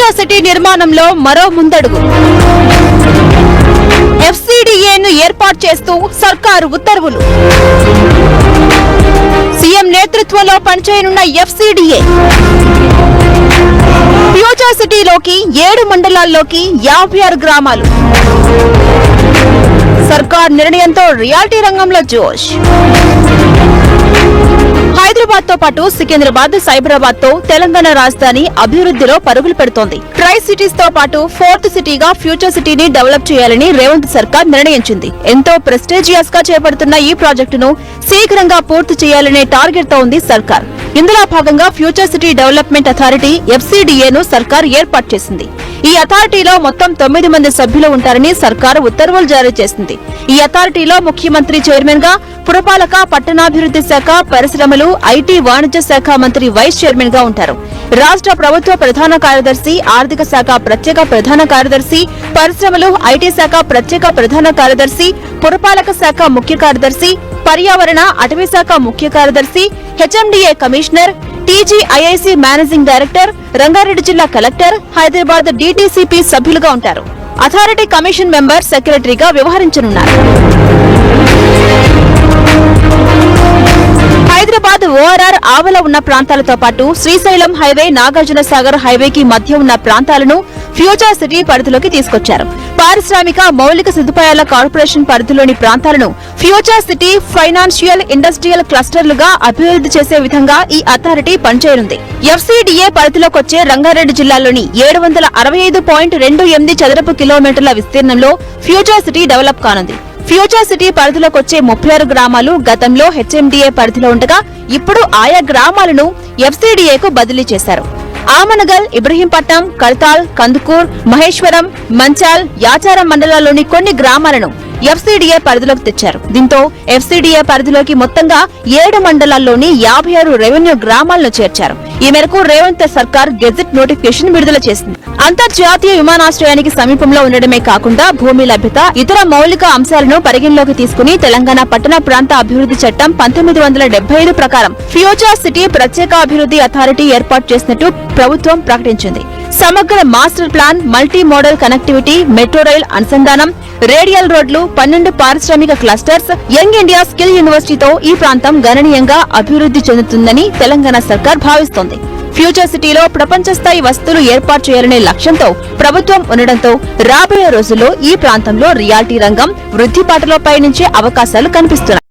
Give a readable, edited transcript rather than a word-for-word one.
Future city నిర్మాణంలో మరో ముందడుగు. FCDAను ఏర్పాటు చేస్తూ సర్కారు ఉత్తర్వులు. సీఎం నేతృత్వంలో పనిచేయనున్న FCDA ఫ్యూచర్ సిటీలోకి 7 మండలాల్లోకి 56 గ్రామాలు. సర్కార్ నిర్ణయంతో రియాలిటీ రంగంలో జోష్. హైదరాబాద్ తో పాటు సికింద్రాబాద్, సైబరాబాద్ తో తెలంగాణ రాజధాని అభివృద్ధిలో పరుగులు పెడుతోంది. ట్రై సిటీస్ తో పాటు 4th సిటీగా ఫ్యూచర్ సిటీని డెవలప్ చేయాలని రేవంత్ సర్కార్ నిర్ణయించింది. ఎంతో ప్రెస్టీజియస్ గా చేపడుతున్న ఈ ప్రాజెక్టును శీఘ్రంగా పూర్తి చేయాలనే టార్గెట్ తో ఉంది సర్కార్. ఇందులో భాగంగా ఫ్యూచర్ సిటీ డెవలప్మెంట్ అథారిటీ FCDAను సర్కార్ ఏర్పాటు చేసింది. ఈ అథారిటీలో మొత్తం 9 మంది సభ్యులు ఉంటారని సర్కారు ఉత్తర్వులు జారీ చేసింది. ఈ అథారిటీలో ముఖ్యమంత్రి చైర్మన్ గా, పురపాలక, పట్టణాభివృద్ధి శాఖ, పరిశ్రమలు, IT, వాణిజ్య శాఖ మంత్రి వైస్ చైర్మన్ గా ఉంటారు. రాష్ట్ర ప్రభుత్వ ప్రధాన కార్యదర్శి, ఆర్థిక శాఖ ప్రత్యేక ప్రధాన కార్యదర్శి, పరిశ్రమలు, IT శాఖ ప్రత్యేక ప్రధాన కార్యదర్శి, పురపాలక శాఖ ముఖ్య కార్యదర్శి, పర్యావరణ, అటవీ శాఖ ముఖ్య కార్యదర్శి, HMDA commissioner, TGIIC managing director, Rangareddy జిల్లా కలెక్టర్, హైదరాబాద్ DTCP సభ్యులుగా ఉంటారు. అథారిటీ కమిషన్ మెంబర్, సెక్రటరీగా వ్యవహరించనున్నారు. హైదరాబాద్ ORR ఆవల ఉన్న ప్రాంతాలతో పాటు శ్రీశైలం హైవే, నాగార్జున సాగర్ హైవేకి మధ్య ఉన్న ప్రాంతాలను ఫ్యూచర్ సిటీ పరిధిలోకి తీసుకొచ్చారు. పారిశ్రామిక, మౌలిక సదుపాయాల కార్పొరేషన్ పరిధిలోని ప్రాంతాలను ఫ్యూచర్ సిటీ, ఫైనాన్షియల్, ఇండస్ట్రియల్ క్లస్టర్లుగా అభివృద్ధి చేసే విధంగా ఈ అథారిటీ పనిచేయనుంది. FCDA పరిధిలోకొచ్చే రంగారెడ్డి జిల్లాలోని 765.28 చదరపు కిలోమీటర్ల విస్తీర్ణంలో ఫ్యూచర్ సిటీ డెవలప్ కానుంది. ఫ్యూచర్ సిటీ పరిధిలోకొచ్చే 36 గ్రామాలు గతంలో HMDA పరిధిలో ఉండగా ఇప్పుడు ఆయా గ్రామాలను FCDAకు బదిలీ చేశారు. ఆమనగల్, ఇబ్రహీంపట్నం, కడతాల్, కందుకూర్, మహేశ్వరం, మంచాల్, యాచారం మండలాల్లోని కొన్ని గ్రామాలను FCDA పరిధిలోకి తెచ్చారు. దీంతో FCDA పరిధిలోకి మొత్తంగా 7 మండలాల్లోని 56 రెవెన్యూ గ్రామాలను చేర్చారు. ఈ మేరకు రేవంత్ సర్కార్ గెజెట్ నోటిఫికేషన్ విడుదల చేసింది. అంతర్జాతీయ విమానాశ్రయానికి సమీపంలో ఉండడమే కాకుండా భూమి లభ్యత, ఇతర మౌలిక అంశాలను పరిగణలోకి తీసుకుని తెలంగాణ పట్టణ ప్రాంత అభివృద్ధి చట్టం 1975 ప్రకారం ఫ్యూచర్ సిటీ ప్రత్యేక అభివృద్ధి అథారిటీ ఏర్పాటు చేసినట్టు ప్రభుత్వం ప్రకటించింది. సమగ్ర master plan, multi modal connectivity, metro rail అనుసంధానం, రేడియల్ రోడ్లు, 12 పారిశ్రామిక క్లస్టర్స్, యంగ్ ఇండియా స్కిల్ యూనివర్సిటీతో ఈ ప్రాంతం గణనీయంగా అభివృద్ధి చెందుతుందని తెలంగాణ సర్కార్ భావిస్తోంది. ఫ్యూచర్ సిటీలో ప్రపంచ స్థాయి వసతులు ఏర్పాటు చేయాలనే లక్ష్యంతో ప్రభుత్వం ఉండడంతో రాబోయే రోజుల్లో ఈ ప్రాంతంలో రియాలిటీ రంగం వృద్ధిపాటలో పయనించే అవకాశాలు కనిపిస్తున్నాయి.